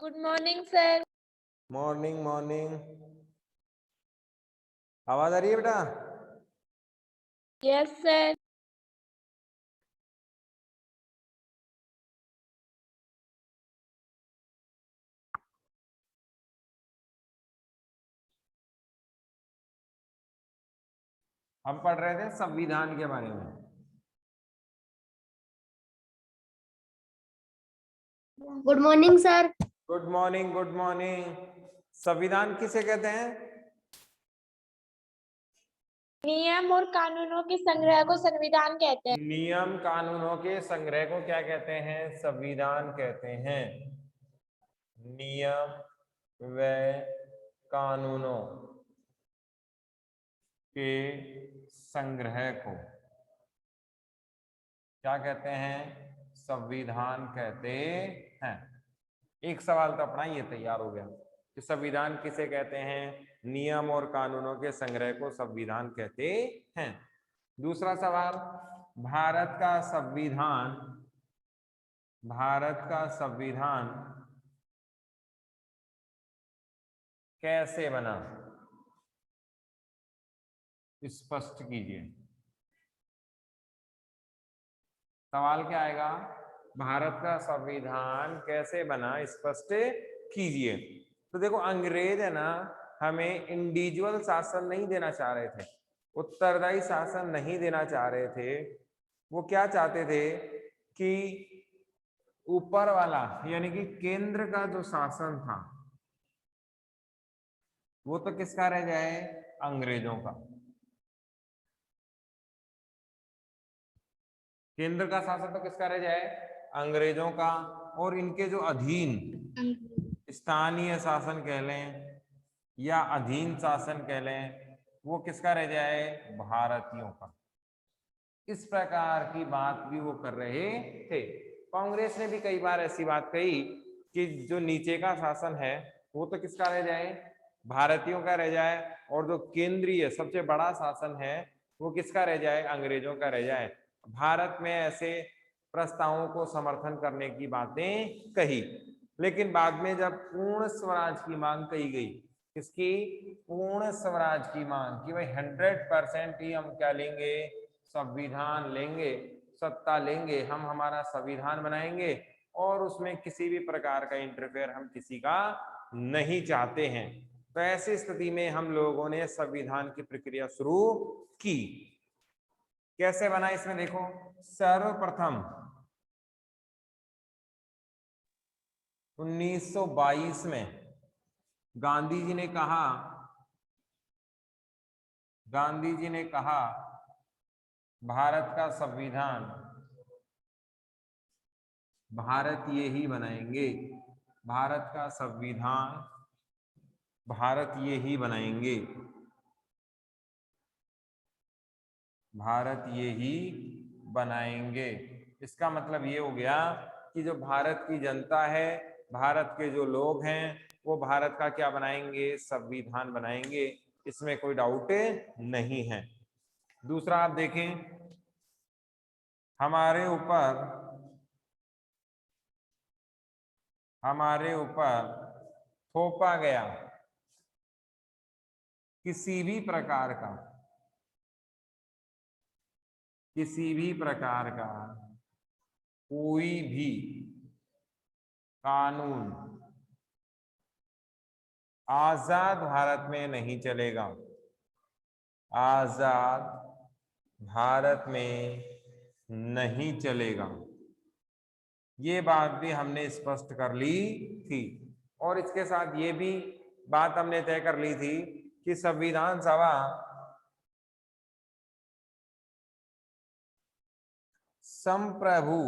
Good morning sir. Morning morning. आवाज आ रही है बेटा? Yes sir. हम पढ़ रहे थे संविधान के बारे में। Good morning sir. Good morning good morning. संविधान किसे कहते हैं? नियम और कानूनों के संग्रह को संविधान कहते हैं। नियम कानूनों के संग्रह को क्या कहते हैं? संविधान कहते हैं। नियम व कानूनों के संग्रह को क्या कहते हैं? संविधान कहते हैं। एक सवाल तो अपना ये तैयार हो गया कि संविधान किसे कहते हैं? नियम और कानूनों के संग्रह को संविधान कहते हैं। दूसरा सवाल, भारत का संविधान कैसे बना? स्पष्ट कीजिए। सवाल क्या आएगा? भारत का संविधान कैसे बना, स्पष्ट कीजिए। तो देखो, अंग्रेज है ना, हमें इंडिविजुअल शासन नहीं देना चाह रहे थे, उत्तरदायी शासन नहीं देना चाह रहे थे। वो क्या चाहते थे कि ऊपर वाला यानी कि केंद्र का जो शासन था वो तो किसका रह जाए? अंग्रेजों का। केंद्र का शासन तो किसका रह जाए? अंग्रेजों का। और इनके जो अधीन स्थानीय शासन कह लें या अधीन शासन कह लें, वो किसका रह जाए? भारतीयों का। इस प्रकार की बात भी वो कर रहे थे। कांग्रेस ने भी कई बार ऐसी बात कही कि जो नीचे का शासन है वो तो किसका रह जाए? भारतीयों का रह जाए, और जो केंद्रीय सबसे बड़ा शासन है वो किसका रह जाए? अंग्रेजों का रह जाए। भारत में ऐसे प्रस्तावों को समर्थन करने की बातें कही, लेकिन बाद में जब पूर्ण स्वराज की मांग कही गई, किसकी? पूर्ण स्वराज की मांग, कि भाई 100% ही हम क्या लेंगे? संविधान लेंगे, सत्ता लेंगे, हम हमारा संविधान बनाएंगे और उसमें किसी भी प्रकार का इंटरफेयर हम किसी का नहीं चाहते हैं। तो ऐसी स्थिति में हम लोगों ने संविधान की प्रक्रिया शुरू की। कैसे बना? इसमें देखो, सर्वप्रथम 1922 में गांधी जी ने कहा भारत का संविधान भारतीय ही बनाएंगे, भारत का संविधान भारतीय ही बनाएंगे, भारतीय ही बनाएंगे। इसका मतलब ये हो गया कि जो भारत की जनता है, भारत के जो लोग हैं, वो भारत का क्या बनाएंगे? संविधान बनाएंगे। इसमें कोई डाउट नहीं है। दूसरा आप देखें, हमारे ऊपर थोपा गया किसी भी प्रकार का कोई भी कानून आजाद भारत में नहीं चलेगा, आजाद भारत में नहीं चलेगा। ये बात भी हमने स्पष्ट कर ली थी, और इसके साथ ये भी बात हमने तय कर ली थी कि संविधान सभा संप्रभु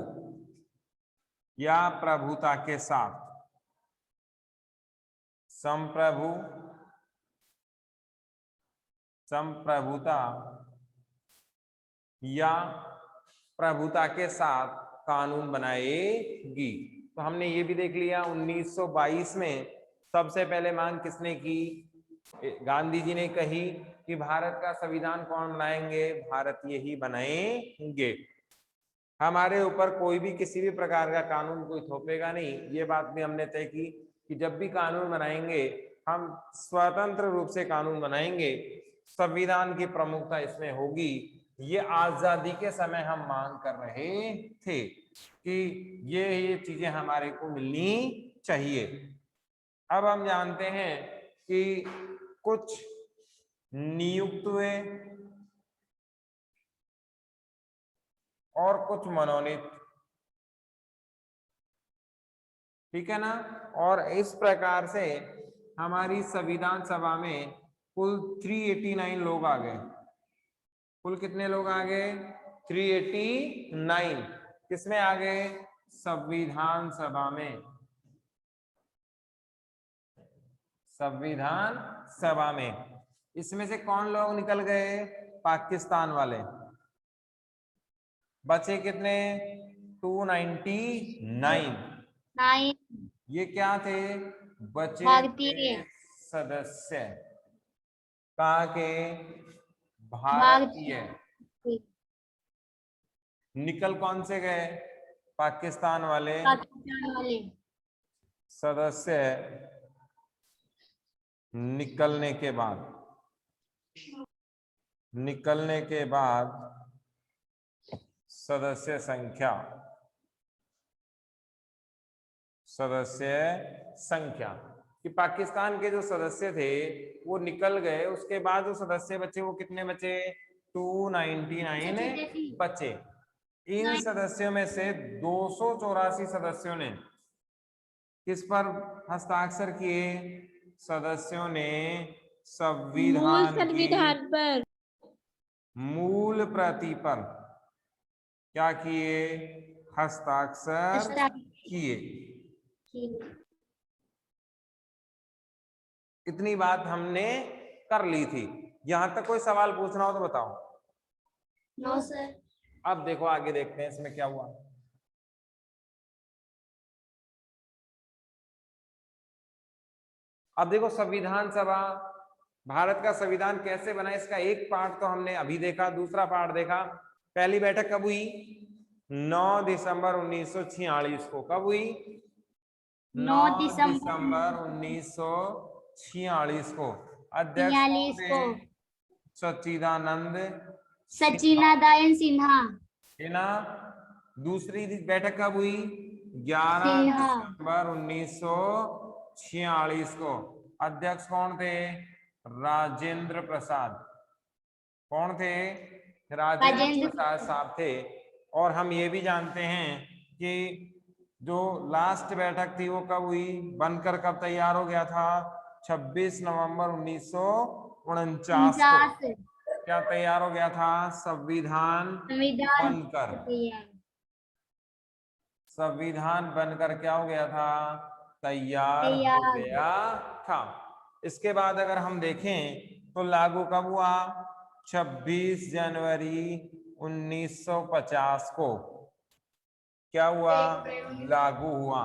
या प्रभुता के साथ, संप्रभुता या प्रभुता के साथ कानून बनाएगी। तो हमने ये भी देख लिया 1922 में सबसे पहले मांग किसने की? गांधी जी ने कही कि भारत का संविधान कौन बनाएंगे? भारतीय ही बनाएंगे। हमारे ऊपर कोई भी किसी भी प्रकार का कानून कोई थोपेगा नहीं, ये बात भी हमने तय की। कि जब भी कानून बनाएंगे हम स्वतंत्र रूप से कानून बनाएंगे, संविधान की प्रमुखता इसमें होगी। ये आजादी के समय हम मांग कर रहे थे कि ये चीजें हमारे को मिलनी चाहिए। अब हम जानते हैं कि कुछ नियुक्त हुए और कुछ मनोनीत, ठीक है ना। और इस प्रकार से हमारी संविधान सभा में कुल 389 लोग आ गए। कुल कितने लोग आ गए? 389। किसमें आ गए? संविधान सभा में। संविधान सभा में इसमें से कौन लोग निकल गए? पाकिस्तान वाले। बचे कितने? 299। 9 ये क्या थे? बचे भारतीय। थे सदस्य। कहाँ के? भारतीय। भारतीय। निकल कौन से गए? पाकिस्तान वाले। पाकिस्तान वाले। सदस्य निकलने के बाद सदस्य संख्या कि पाकिस्तान के जो सदस्य थे वो निकल गए, उसके बाद जो सदस्य बचे वो कितने बचे? 299 बचे। इन सदस्यों में से 284 सदस्यों ने किस पर हस्ताक्षर किए? सदस्यों ने मूल संविधान की संविधान पर। मूल प्रति पर क्या किए? हस्ताक्षर किए। इतनी बात हमने कर ली थी। यहां तक कोई सवाल पूछना हो तो बताओ। No sir. अब देखो आगे देखते हैं इसमें क्या हुआ। अब देखो संविधान सभा, भारत का संविधान कैसे बना, इसका एक पार्ट तो हमने अभी देखा। दूसरा पार्ट देखा, पहली बैठक कब हुई? 9 दिसंबर 1946 को। कब हुई? 9 दिसंबर 1946 को। अध्यक्ष कौन थे? सच्चिदानंद सिन्हा। दूसरी बैठक कब हुई? 11 दिसंबर 1946 को। अध्यक्ष कौन थे? राजेंद्र प्रसाद। कौन थे? राजेंद्र प्रसाद साहब थे। और हम ये भी जानते हैं कि जो लास्ट बैठक थी वो कब हुई, बनकर कब तैयार हो गया था? 26 नवंबर 1949 को। क्या तैयार हो गया था? संविधान बनकर। संविधान बनकर क्या हो गया था? तैयार हो गया था। इसके बाद अगर हम देखें तो लागू कब हुआ? 26 जनवरी 1950 को। क्या हुआ? लागू हुआ।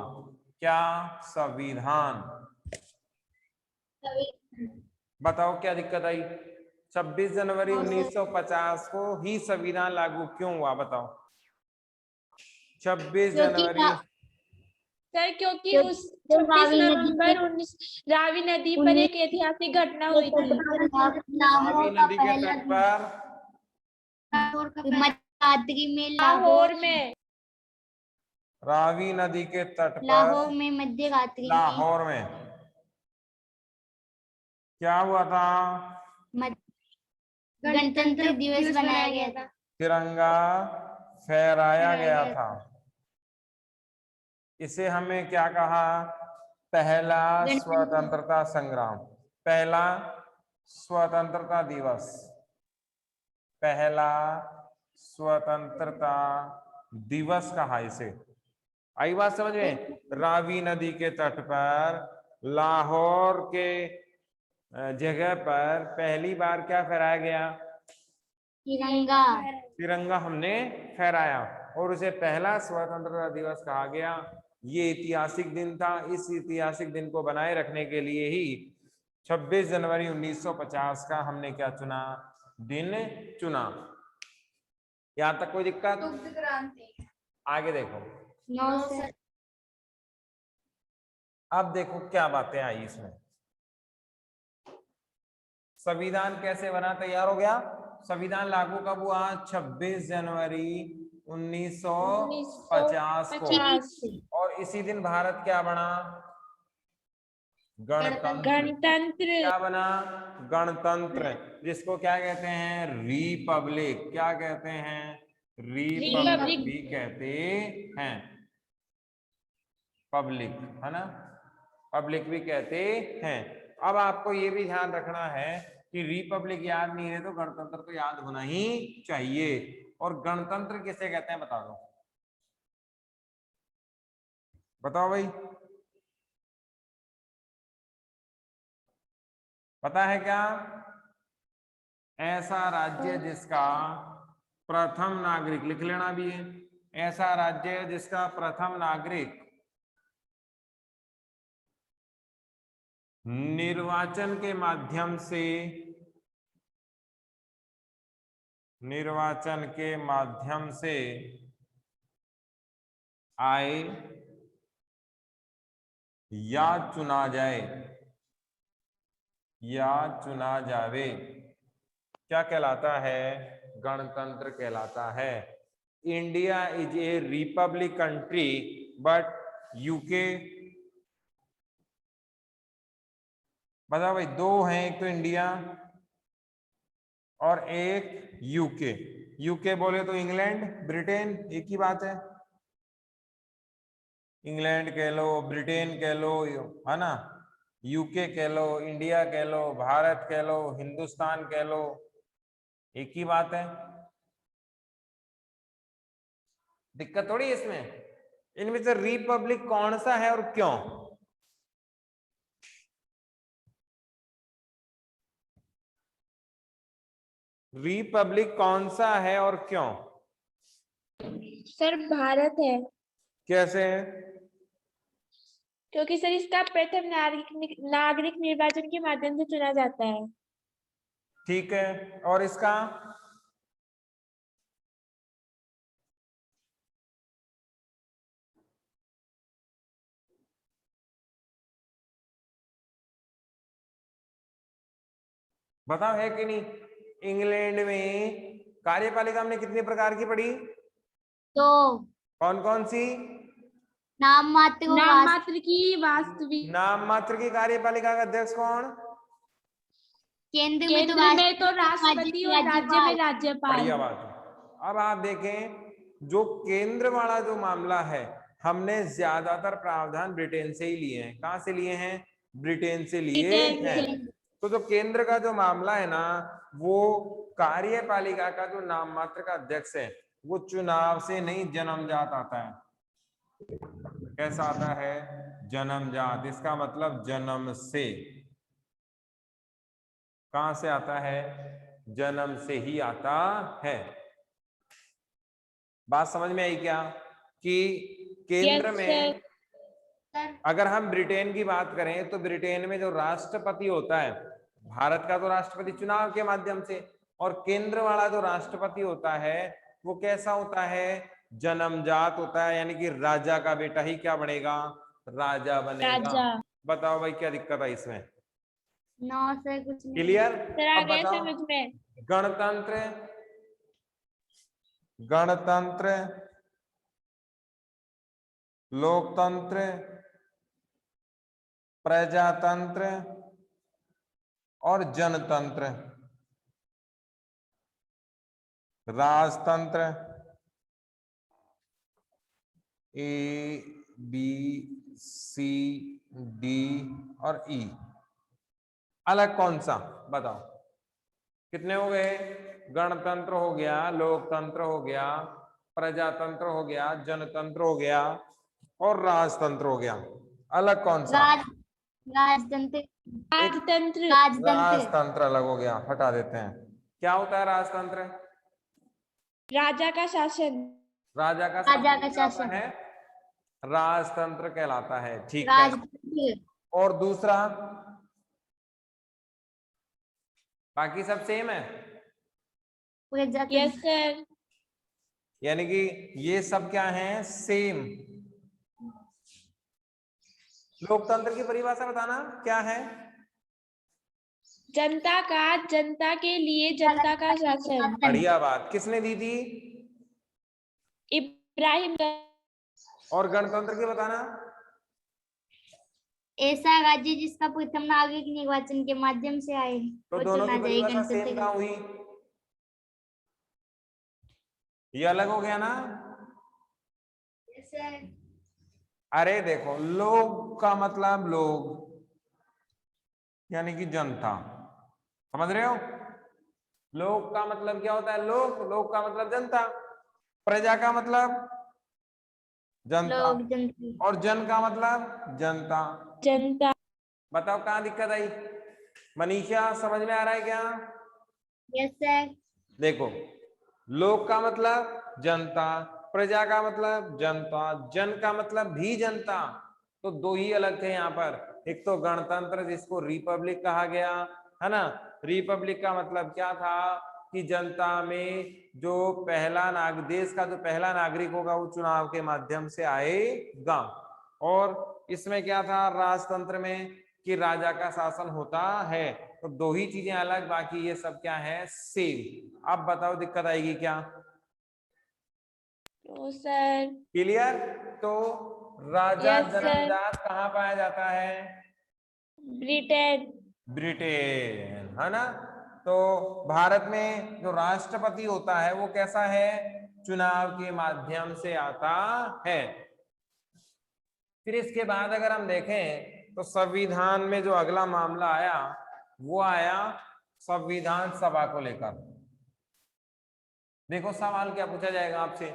क्या? संविधान। बताओ क्या दिक्कत आई? 26 जनवरी 1950 को ही संविधान लागू क्यों हुआ? बताओ। 26 जनवरी सर क्योंकि उस 26 नवंबर 19 रावी नदी पर एक ऐतिहासिक घटना हुई थी। रावी नदी के तट पर लाहौर में। रावी नदी के तट पर लाहौर में मध्यरात्रि लाहौर में क्या हुआ था? गणतंत्र दिवस बनाया गया था। तिरंगा फहराया गया था। इसे हमें क्या कहा? पहला स्वतंत्रता संग्राम। पहला स्वतंत्रता दिवस। पहला स्वतंत्रता दिवस कहा इसे। आई बात समझ में? रावी नदी के तट पर लाहौर के जगह पर पहली बार क्या फहराया गया? तिरंगा। तिरंगा हमने फहराया और उसे पहला स्वतंत्रता दिवस कहा गया। ये ऐतिहासिक दिन था। इस ऐतिहासिक दिन को बनाए रखने के लिए ही 26 जनवरी 1950 का हमने क्या चुना? दिन चुना। यहां तक कोई दिक्कत? आगे देखो। No sir. अब देखो क्या बातें आई इसमें। संविधान कैसे बना, तैयार हो गया। संविधान लागू कब हुआ? 26 जनवरी 1950 को। 1950 और इसी दिन भारत क्या बना? गणतंत्र। गणतंत्र। क्या बना? गणतंत्र, जिसको क्या कहते हैं? रिपब्लिक। क्या कहते हैं? रिपब्लिक भी कहते हैं। पब्लिक है ना, पब्लिक भी कहते हैं। अब आपको ये भी ध्यान रखना है कि रिपब्लिक याद नहीं है तो गणतंत्र तो याद होना ही चाहिए। और गणतंत्र किसे कहते हैं बता दो, बताओ भाई, पता है क्या? ऐसा राज्य जिसका प्रथम नागरिक, लिख लेना भी है, ऐसा राज्य जिसका प्रथम नागरिक निर्वाचन के माध्यम से, निर्वाचन के माध्यम से आए या चुना जाए, या चुना जावे, क्या कहलाता है? गणतंत्र कहलाता है। India is a Republic country but UK, बताओ भाई, दो हैं, एक तो इंडिया और एक यूके। यूके बोले तो इंग्लैंड, ब्रिटेन, एक ही बात है। इंग्लैंड कह लो, ब्रिटेन कह लो, है ना, यूके कह लो, इंडिया कह लो, भारत कह लो, हिंदुस्तान कह लो, एक ही बात है। दिक्कत थोड़ी इसमें। इनमें से रिपब्लिक कौन सा है और क्यों? रिपब्लिक कौन सा है और क्यों? सर भारत है, कैसे है? क्योंकि सर इसका प्रथम नागरिक निर्वाचन के माध्यम से चुना जाता है। ठीक है, और इसका? बताओ है कि नहीं? इंग्लैंड में कार्यपालिका हमने कितने प्रकार की पढ़ी? तो कौन कौन सी? नाम मात्र को नाम मात्र की, वास्तविक। नाम मात्र की कार्यपालिका का अध्यक्ष कौन? केंद्र केंद्र में तो राष्ट्रपति और राज्य में राज्यपाल। राज्यपाल। बढ़िया बात है। अब आप देखें, जो केंद्र वाला जो मामला है, हमने ज्यादातर प्रावधान ब्रिटेन से ही लिए हैं। कहां से लिए हैं? ब्रिटेन से लिए ब्रिटेन हैं। से। तो जो केंद्र का जो मामला है ना, वो कार्यपालिका का जो नाम मात्र का अध्यक्ष है, वो चुनाव से नहीं जन्मजात आता है। कैसा आता है? जन्मजात। इसका मतलब जन्म से। कहां से आता है? जन्म से ही आता है। बात समझ में आई क्या? कि केंद्र यस में सर। अगर हम ब्रिटेन की बात करें तो ब्रिटेन में जो राष्ट्रपति होता है, भारत का तो राष्ट्रपति चुनाव के माध्यम से, और केंद्र वाला जो राष्ट्रपति होता है वो कैसा होता है? जन्मजात होता है, यानी कि राजा का बेटा ही क्या बनेगा? राजा बनेगा। राजा। बताओ भाई क्या दिक्कत है इसमें? नो सर कुछ नहीं। क्लियर? सर आ अब गए बताओ, समझ में। गणतंत्र, गणतंत्र, लोकतंत्र, प्रजातंत्र और जनतंत्र, राजतंत्र, ए बी सी डी और ई। अलग कौन सा? बताओ कितने हो गए? गणतंत्र हो गया, लोकतंत्र हो गया, प्रजातंत्र हो गया, जनतंत्र हो गया और राजतंत्र हो गया। अलग कौन सा? राजतंत्र। राजतंत्र। राजतंत्र अलग हो गया, हटा देते हैं। क्या होता है राजतंत्र? राजा का शासन। राजा का राजा का शासन शासन। है, राजतंत्र कहलाता है। ठीक है। राजतंत्र। और दूसरा? बाकी सब सेम है, प्रजातंत्र। Yes sir. यानी कि ये सब क्या है? सेम। लोकतंत्र की परिभाषा बताना क्या है? जनता के लिए जनता का शासन। बढ़िया बात, किसने दी थी? इब्राहिम। और गणतंत्र की बताना। ऐसा राज्य जिसका प्रथम नागरिक निर्वाचन के माध्यम से आए तो वो दोनों चुना की जाए परिभाषा सेम गणतंत्र। कहाँ हुई? ये अलग हो गया ना। अरे देखो, लोग का मतलब लोग यानी कि जनता, समझ रहे हो? लोग का मतलब क्या होता है? लोग का मतलब जनता। प्रजा का मतलब जनता। लोग जनता। और जन का मतलब जनता। जनता। बताओ कहाँ दिक्कत आई? मनीषा समझ में आ रहा है क्या? Yes sir. देखो, लोग का मतलब जनता, प्रजा का मतलब जनता, जन का मतलब भी जनता। तो दो ही अलग थे यहाँ पर। एक तो गणतंत्र जिसको रिपब्लिक कहा गया, है ना। रिपब्लिक का मतलब क्या था कि जनता में जो देश का जो पहला नागरिक होगा वो चुनाव के माध्यम से आएगा। और इसमें क्या था राजतंत्र में कि राजा का शासन होता है। तो दो ही चीजें अलग, बाकी ये सब क्या है? सेम। अब बताओ दिक्कत आएगी क्या? ओ सर। क्लियर? तो राजा यस सर। जन्मजात कहाँ पाया जाता है? ब्रिटेन। ब्रिटेन, है ना। तो भारत में जो राष्ट्रपति होता है वो कैसा है? चुनाव के माध्यम से आता है। फिर इसके बाद अगर हम देखें तो संविधान में जो अगला मामला आया वो आया संविधान सभा को लेकर। देखो सवाल क्या पूछा जाएगा आपसे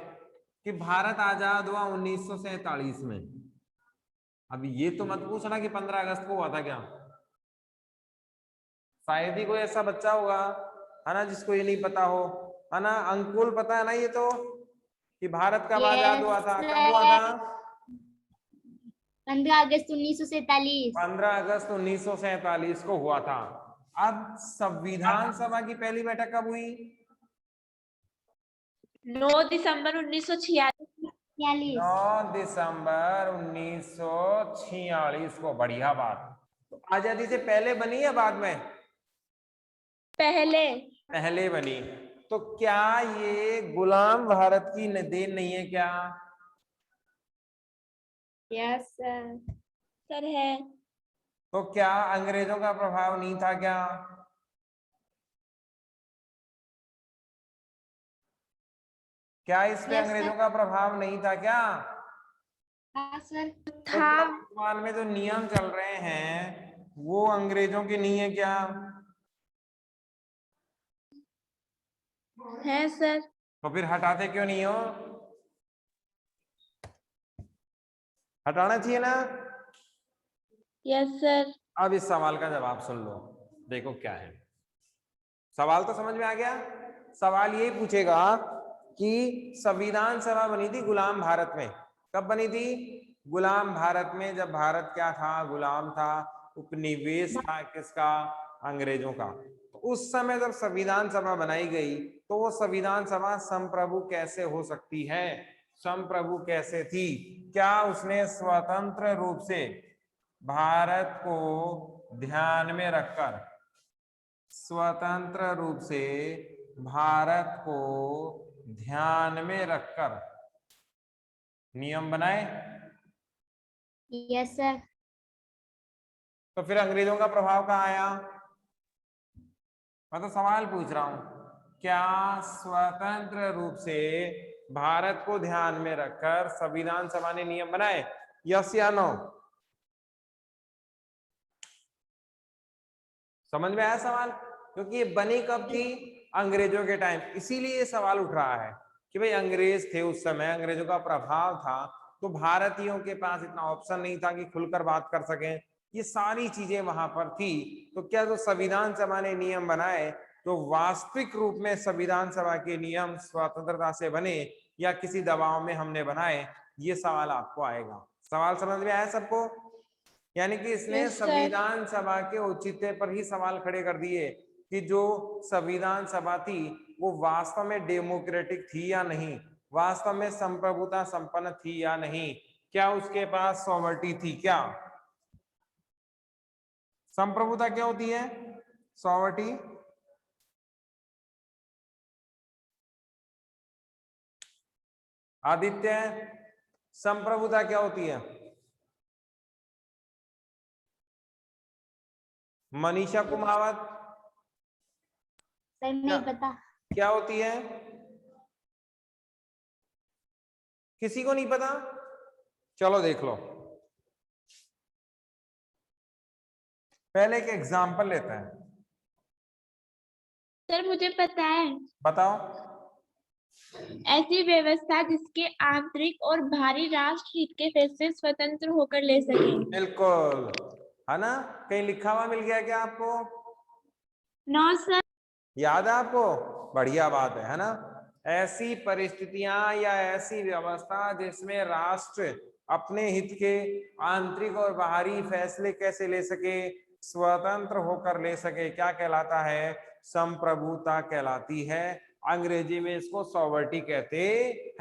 कि भारत आजाद हुआ 1947 में। अब ये तो मत पूछना कि 15 अगस्त को हुआ था क्या। शायद ही कोई ऐसा बच्चा होगा, है ना, जिसको ये नहीं पता हो, है ना। अंकुल पता है ना ये तो कि भारत कब आजाद हुआ था? कब हुआ था? 15 अगस्त 1947। 15 अगस्त 1947 को हुआ था। अब संविधान सभा की पहली बैठक कब हुई? 9 दिसंबर 1946। 9 दिसंबर 1946 को। बढ़िया बात। तो आजादी से पहले बनी या बाद में? पहले। पहले बनी। तो क्या ये गुलाम भारत की देन नहीं है क्या? Yes sir. सर है। तो क्या अंग्रेजों का प्रभाव नहीं था क्या? क्या इस पे यस अंग्रेजों सर। का प्रभाव नहीं था क्या? हाँ सर। तो था। क्या वर्तमान में जो नियम चल रहे हैं वो अंग्रेजों के नहीं है क्या? है सर। तो फिर हटाते क्यों नहीं हो? हटाना चाहिए ना। Yes sir. अब इस सवाल का जवाब सुन लो। देखो क्या है सवाल, तो समझ में आ गया। सवाल यही पूछेगा कि संविधान सभा बनी थी गुलाम भारत में। कब बनी थी? गुलाम भारत में, जब भारत क्या था? गुलाम था, उपनिवेश था किसका? अंग्रेजों का। तो उस समय जब संविधान सभा बनाई गई तो वो संविधान सभा संप्रभु कैसे हो सकती है? संप्रभु कैसे थी? क्या उसने स्वतंत्र रूप से भारत को ध्यान में रखकर, स्वतंत्र रूप से भारत को ध्यान में रखकर नियम बनाए? Yes sir. तो फिर अंग्रेजों का प्रभाव कहाँ आया? मैं तो सवाल पूछ रहा हूं, क्या स्वतंत्र रूप से भारत को ध्यान में रखकर संविधान सभा ने नियम बनाए? यस या नो? समझ में आया सवाल? क्योंकि ये बनी कब थी? अंग्रेजों के टाइम। इसीलिए ये सवाल उठ रहा है कि भाई अंग्रेज थे उस समय, अंग्रेजों का प्रभाव था, तो भारतीयों के पास इतना ऑप्शन नहीं था कि खुलकर बात कर सकें। ये सारी चीजें वहां पर थी। तो क्या जो संविधान सभा ने नियम बनाए तो वास्तविक रूप में संविधान सभा के नियम स्वतंत्रता से बने या किसी दबाव में हमने बनाए? ये सवाल आपको आएगा। सवाल समझ में आया सबको? यानी कि इसने यस सर। संविधान सभा के औचित्य पर ही सवाल खड़े कर दिए कि जो संविधान सभा थी वो वास्तव में डेमोक्रेटिक थी या नहीं, वास्तव में संप्रभुता संपन्न थी या नहीं, क्या उसके पास सॉवर्टी थी क्या? संप्रभुता क्या होती है? सॉवर्टी। आदित्य, संप्रभुता क्या होती है? मनीषा कुमावत, सर नहीं पता। क्या होती है? किसी को नहीं पता? चलो देख लो, पहले एक एग्जाम्पल लेते हैं। सर मुझे पता है। बताओ। ऐसी व्यवस्था जिसके आंतरिक और बाहरी राष्ट्र हित के फैसले स्वतंत्र होकर ले सके। बिल्कुल, है ना? कहीं लिखा हुआ मिल गया क्या आपको? No sir. याद है आपको? बढ़िया बात है ना? ऐसी परिस्थितियां या ऐसी व्यवस्था जिसमें राष्ट्र अपने हित के आंतरिक और बाहरी फैसले कैसे ले सके, स्वतंत्र होकर ले सके, क्या कहलाता है? संप्रभुता कहलाती है। अंग्रेजी में इसको सॉवर्टी कहते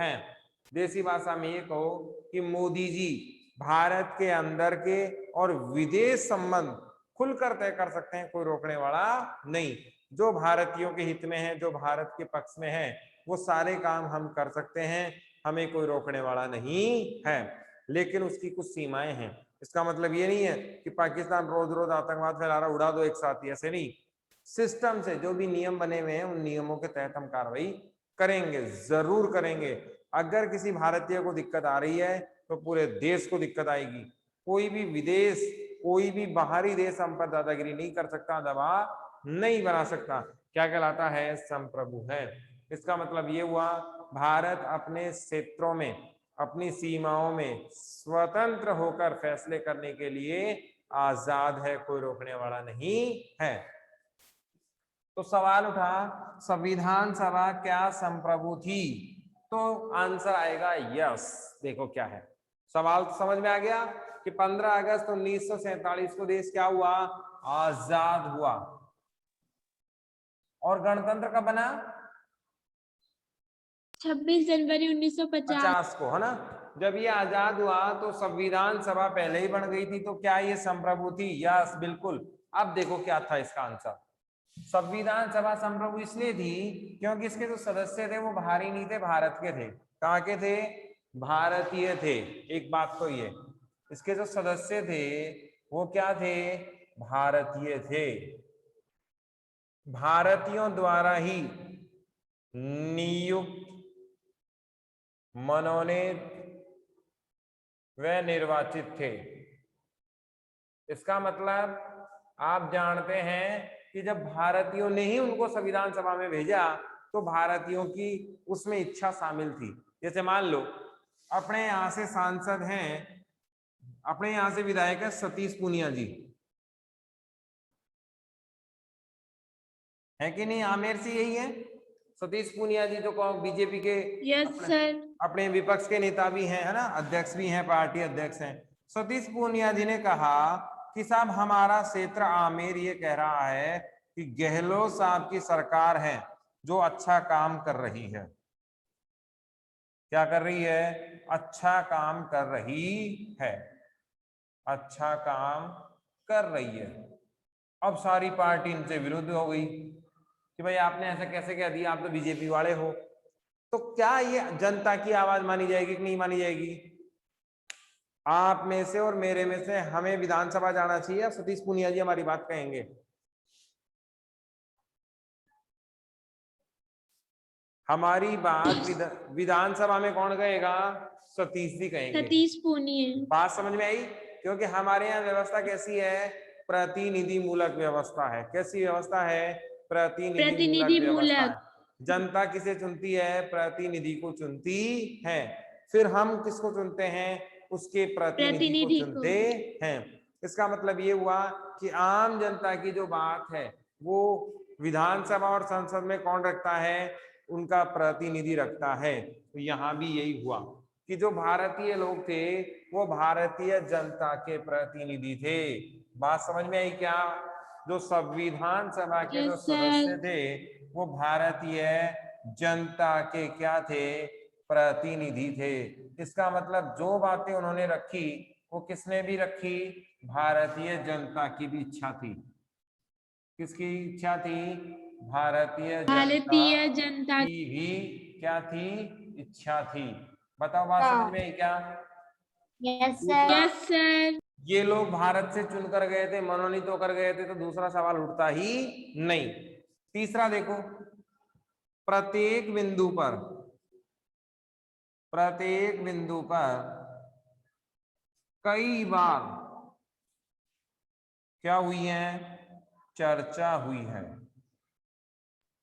हैं। देसी भाषा में ये कहो कि मोदी जी भारत के अंदर के और विदेश संबंध खुलकर तय कर सकते हैं, कोई रोकने वाला नहीं। जो भारतीयों के हित में है, जो भारत के पक्ष में है, वो सारे काम हम कर सकते हैं, हमें कोई रोकने वाला नहीं है। लेकिन उसकी कुछ सीमाएं हैं। इसका मतलब ये नहीं है कि पाकिस्तान रोज रोज आतंकवाद फैला रहा, उड़ा दो एक साथ ही, ऐसे नहीं। सिस्टम से जो भी नियम बने हुए हैं, उन नियमों के तहत हम कार्रवाई करेंगे, जरूर करेंगे। अगर किसी भारतीय को दिक्कत आ रही है तो पूरे देश को दिक्कत आएगी। कोई भी विदेश, कोई भी बाहरी देश हम पर दादागिरी नहीं कर सकता, दबाव नहीं बना सकता। क्या कहलाता है? संप्रभु है। इसका मतलब ये हुआ, भारत अपने क्षेत्रों में, अपनी सीमाओं में स्वतंत्र होकर फैसले करने के लिए आजाद है, कोई रोकने वाला नहीं है। तो सवाल उठा, संविधान सभा क्या संप्रभु थी? तो आंसर आएगा यस। देखो क्या है सवाल, तो समझ में आ गया कि 15 अगस्त 1947 को देश क्या हुआ? आजाद हुआ। और गणतंत्र कब बना? 26 जनवरी 1950 को, है ना? जब ये आजाद हुआ तो संविधान सभा पहले ही बन गई थी, तो क्या ये संप्रभु थी? यस, बिल्कुल। अब देखो क्या था इसका आंसर। संविधान सभा संप्रभु इसलिए थी क्योंकि इसके जो सदस्य थे वो बाहरी नहीं थे, भारत के थे। कहाँ के थे? भारतीय थे। एक बात तो ये, इसके जो सदस्य थे वो क्या थे? भारतीय थे। भारतीयों द्वारा ही नियुक्त, मनोनीत व निर्वाचित थे। इसका मतलब आप जानते हैं कि जब भारतीयों ने ही उनको संविधान सभा में भेजा तो भारतीयों की उसमें इच्छा शामिल थी। जैसे मान लो अपने यहां से सांसद हैं, अपने यहां से विधायक है सतीश पूनिया जी, है कि नहीं? आमेर से यही है सतीश पूनिया जी, जो बीजेपी के यस सर अपने विपक्ष के नेता भी हैं, है ना? अध्यक्ष भी हैं, पार्टी अध्यक्ष हैं। सतीश पूनिया जी ने कहा कि साहब हमारा क्षेत्र आमेर ये कह रहा है कि गहलोत साहब की सरकार है जो अच्छा काम कर रही है। क्या कर रही है? अच्छा काम कर रही है, अच्छा काम कर रही है। अब सारी पार्टी इनसे विरुद्ध हो गई कि भाई आपने ऐसा कैसे कह दिया, आप तो बीजेपी वाले हो। तो क्या ये जनता की आवाज मानी जाएगी कि नहीं मानी जाएगी? आप में से और मेरे में से हमें विधानसभा जाना चाहिए या सतीश पूनिया जी हमारी बात कहेंगे? हमारी बात विधानसभा में कौन कहेगा? सतीश जी कहेंगे। सतीश पूनिया। बात समझ में आई? क्योंकि हमारे यहाँ व्यवस्था कैसी है? प्रतिनिधि मूलक व्यवस्था है। कैसी व्यवस्था है? प्रतिनिधि मूलक व्यवस्था है। जनता किसे चुनती है? प्रतिनिधि को चुनती है। फिर हम किसको चुनते हैं? उसके प्रतिनिधि को चुनते हैं। इसका मतलब ये हुआ कि आम जनता की जो बात है वो विधानसभा और संसद में कौन रखता है? उनका प्रतिनिधि रखता है। तो यहाँ भी यही हुआ कि जो भारतीय लोग थे वो भारतीय जनता के प्रतिनिधि थे। बात समझ में आई क्या? जो संविधान सभा के जो सदस्य थे वो भारतीय जनता के क्या थे? प्रतिनिधि थे। इसका मतलब जो बातें उन्होंने रखी वो किसने भी रखी? भारतीय जनता की भी इच्छा थी। किसकी इच्छा थी? भारतीय जनता की भी क्या थी? इच्छा थी। बताओ बात समझ में आई क्या? यस दूसरा, सर। सर। ये लोग भारत से चुनकर गए थे, मनोनीत होकर गए थे, तो दूसरा सवाल उठता ही नहीं। तीसरा देखो, प्रत्येक बिंदु पर कई बार क्या हुई है? चर्चा हुई है।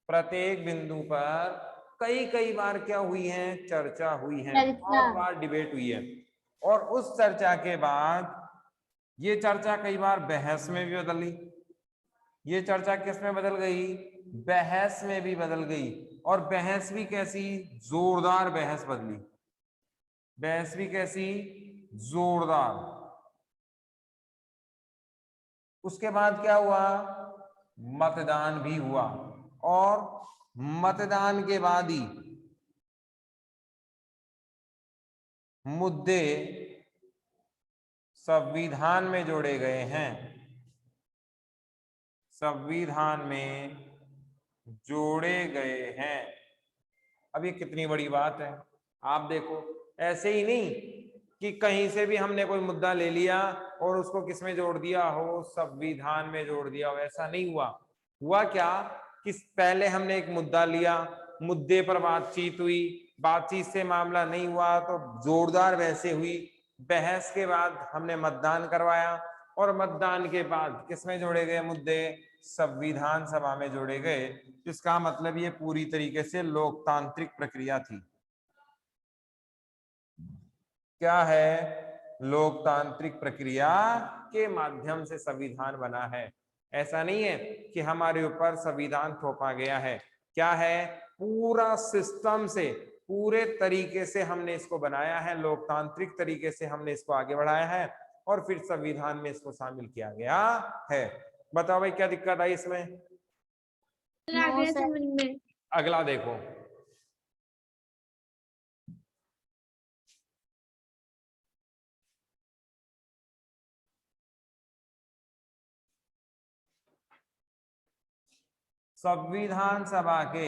प्रत्येक बिंदु पर कई बार क्या हुई है? चर्चा हुई है, बहुत बार डिबेट हुई है। और उस चर्चा के बाद ये चर्चा कई बार बहस में भी बदली। ये चर्चा किस में बदल गई? बहस में भी बदल गई। और बहस भी कैसी? जोरदार बहस बदली। बहस भी कैसी? जोरदार। उसके बाद क्या हुआ? मतदान भी हुआ। और मतदान के बाद ही मुद्दे संविधान में जोड़े गए हैं। संविधान में जोड़े गए हैं। अब ये कितनी बड़ी बात है, आप देखो। ऐसे ही नहीं कि कहीं से भी हमने कोई मुद्दा ले लिया और उसको किस में जोड़ दिया हो? संविधान में जोड़ दिया हो। ऐसा नहीं हुआ। हुआ क्या कि पहले हमने एक मुद्दा लिया, मुद्दे पर बातचीत हुई, बातचीत से मामला नहीं हुआ तो जोरदार बहसें हुई। बहस के बाद हमने मतदान करवाया और मतदान के बाद किसमें जोड़े गए मुद्दे? संविधान सभा में जोड़े गए। इसका मतलब ये पूरी तरीके से लोकतांत्रिक प्रक्रिया थी। क्या है? लोकतांत्रिक प्रक्रिया के माध्यम से संविधान बना है। ऐसा नहीं है कि हमारे ऊपर संविधान थोपा गया है। क्या है? पूरा सिस्टम से, पूरे तरीके से हमने इसको बनाया है, लोकतांत्रिक तरीके से हमने इसको आगे बढ़ाया है और फिर संविधान में इसको शामिल किया गया है। बताओ भाई क्या दिक्कत आई इसमें? समझ में। अगला देखो, संविधान सभा के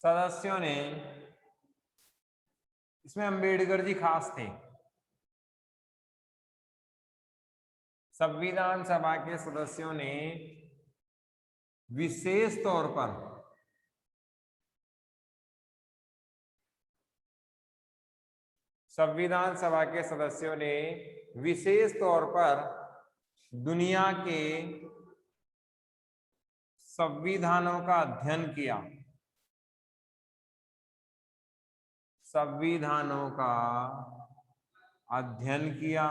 सदस्यों ने, इसमें अंबेडकर जी खास थे। संविधान सभा के सदस्यों ने विशेष तौर पर संविधान सभा के सदस्यों ने विशेष तौर पर दुनिया के संविधानों का अध्ययन किया। संविधानों का अध्ययन किया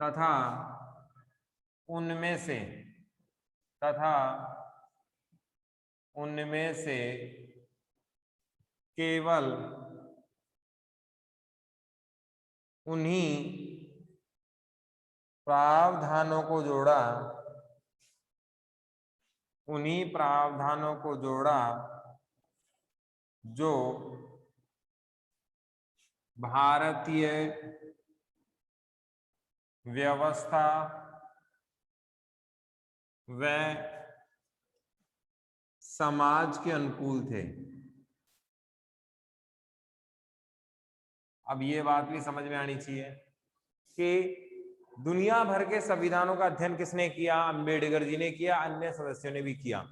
तथा उनमें से केवल उन्हीं प्रावधानों को जोड़ा जो भारतीय व्यवस्था व समाज के अनुकूल थे। अब ये बात भी समझ में आनी चाहिए कि दुनिया भर के संविधानों का अध्ययन किसने किया? अंबेडकर जी ने किया, अन्य सदस्यों ने भी किया।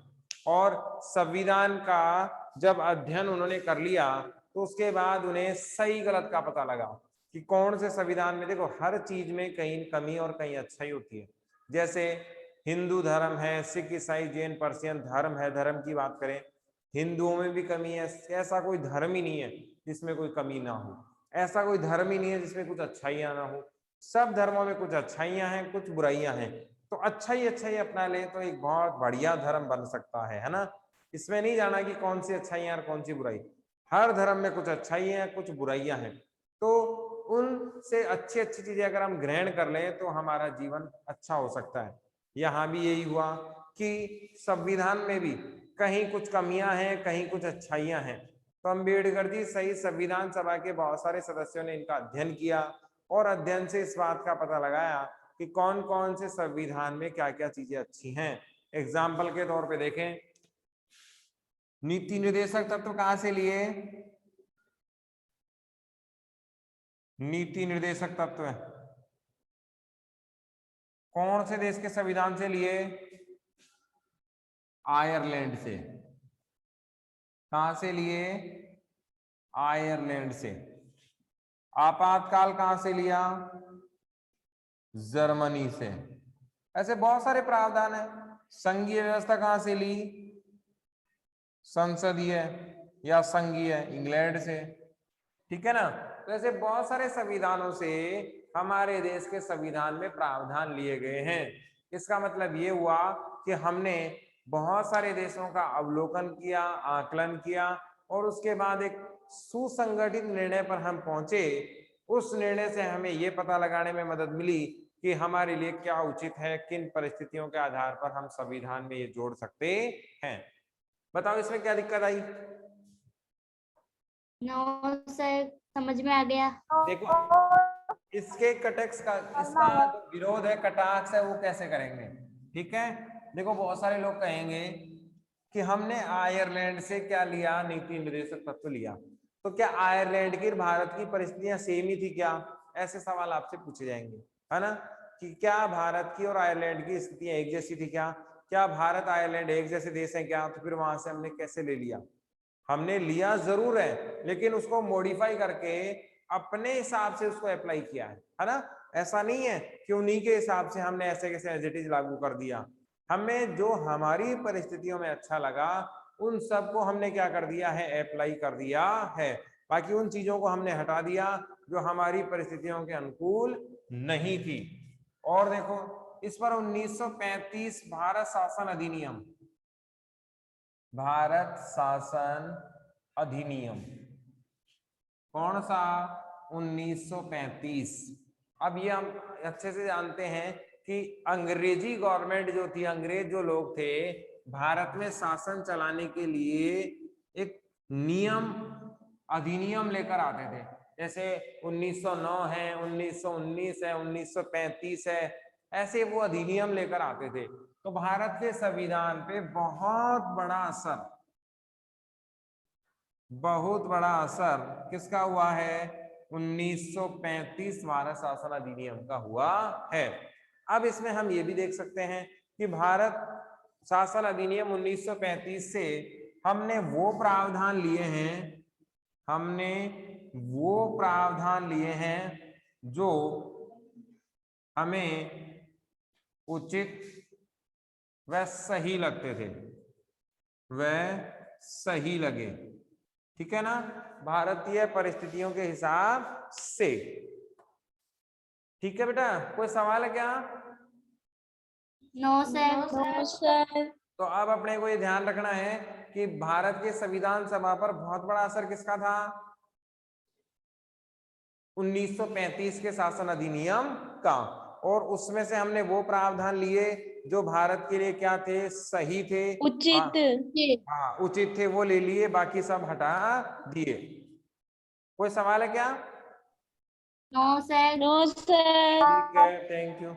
और संविधान का जब अध्ययन उन्होंने कर लिया तो उसके बाद उन्हें सही गलत का पता लगा कि कौन से संविधान में, देखो हर चीज में कहीं कमी और कहीं अच्छाई होती है। जैसे हिंदू धर्म है, सिख ईसाई जैन पर्शियन धर्म है, धर्म की बात करें, हिंदुओं में भी कमी है। ऐसा कोई धर्म ही नहीं है जिसमें कोई कमी ना हो, ऐसा कोई धर्म ही नहीं है जिसमें कुछ अच्छाइयां ना हो। सब धर्मों में कुछ अच्छाइयां हैं, कुछ बुराइयां हैं। तो अच्छाई अपना ले तो एक बहुत बढ़िया धर्म बन सकता है ना। इसमें नहीं जाना कि कौन सी अच्छाइयां और कौन सी बुराई। हर धर्म में कुछ अच्छाइयां हैं, कुछ बुराइयां हैं। तो उनसे अच्छी अच्छी चीजें अगर हम ग्रहण कर लें तो हमारा जीवन अच्छा हो सकता है। यहाँ भी यही हुआ कि संविधान में भी कहीं कुछ कमियां हैं, कहीं कुछ अच्छाइयां हैं। तो अम्बेडकर जी सही संविधान सभा के बहुत सारे सदस्यों ने इनका अध्ययन किया और अध्ययन से इस बात का पता लगाया कि कौन कौन से संविधान में क्या क्या चीजें अच्छी हैं। एग्जाम्पल के तौर पे देखें, नीति निर्देशक तत्व कहां से लिए? नीति निर्देशक तत्व कौन से देश के संविधान से लिए? आयरलैंड से। कहां से लिए? आयरलैंड से। आपातकाल कहां से लिया? जर्मनी से। ऐसे बहुत सारे प्रावधान है। संघीय व्यवस्था कहां से ली? संसदीय या संघीय इंग्लैंड से। ठीक है ना। तो ऐसे बहुत सारे संविधानों से हमारे देश के संविधान में प्रावधान लिए गए हैं। इसका मतलब ये हुआ कि हमने बहुत सारे देशों का अवलोकन किया, आकलन किया और उसके बाद एक सुसंगठित निर्णय पर हम पहुंचे। उस निर्णय से हमें ये पता लगाने में मदद मिली कि हमारे लिए क्या उचित है, किन परिस्थितियों के आधार पर हम संविधान में ये जोड़ सकते हैं। बताओ इसमें क्या दिक्कत आई? नो सर, समझ में आ गया। देखो इसके कटैक्स का, इसका जो विरोध है, कटाक्ष है, वो कैसे करेंगे? ठीक है, देखो बहुत सारे लोग कहेंगे कि हमने आयरलैंड से क्या लिया? नीति निर्देशक तत्व लिया। तो क्या आयरलैंड की भारत की परिस्थितियां सेम ही थी क्या? ऐसे सवाल आपसे पूछे जाएंगे, है ना, कि क्या भारत की और आयरलैंड की स्थितियां एक जैसी थी क्या? क्या भारत आयरलैंड एक जैसे देश है क्या? तो फिर वहां से हमने कैसे ले लिया? हमने लिया जरूर है, लेकिन उसको मॉडिफाई करके अपने हिसाब से उसको अप्लाई किया है ना। ऐसा नहीं है कि उन्हीं के हिसाब से हमने ऐसे कैसे एज इट इज लागू कर दिया। हमें जो हमारी परिस्थितियों में अच्छा लगा उन सबको हमने क्या कर दिया है? अप्लाई कर दिया है। बाकी उन चीजों को हमने हटा दिया जो हमारी परिस्थितियों के अनुकूल नहीं थी। और देखो इस पर 1935 भारत शासन अधिनियम, भारत शासन अधिनियम कौन सा? 1935। अब ये हम अच्छे से जानते हैं कि अंग्रेजी गवर्नमेंट जो थी, अंग्रेज जो लोग थे, भारत में शासन चलाने के लिए एक नियम अधिनियम लेकर आते थे। जैसे 1909 है, 1919 है, 1935 है, ऐसे वो अधिनियम लेकर आते थे। तो भारत के संविधान पे बहुत बड़ा असर किसका हुआ है? 1935 भारत शासन अधिनियम का हुआ है। अब इसमें हम ये भी देख सकते हैं कि भारत शासन अधिनियम 1935 से हमने वो प्रावधान लिए हैं जो हमें उचित व सही लगते थे, वह सही लगे। ठीक है ना, भारतीय परिस्थितियों के हिसाब से। ठीक है बेटा, कोई सवाल है क्या? No sir. No sir. तो अब अपने को ये ध्यान रखना है कि भारत के संविधान सभा पर बहुत बड़ा असर किसका था? 1935 के शासन अधिनियम का। और उसमें से हमने वो प्रावधान लिए जो भारत के लिए क्या थे? सही थे, उचित। हाँ उचित थे, वो ले लिए, बाकी सब हटा दिए। कोई सवाल है क्या? No sir. No sir. ठीक है, थैंक यू।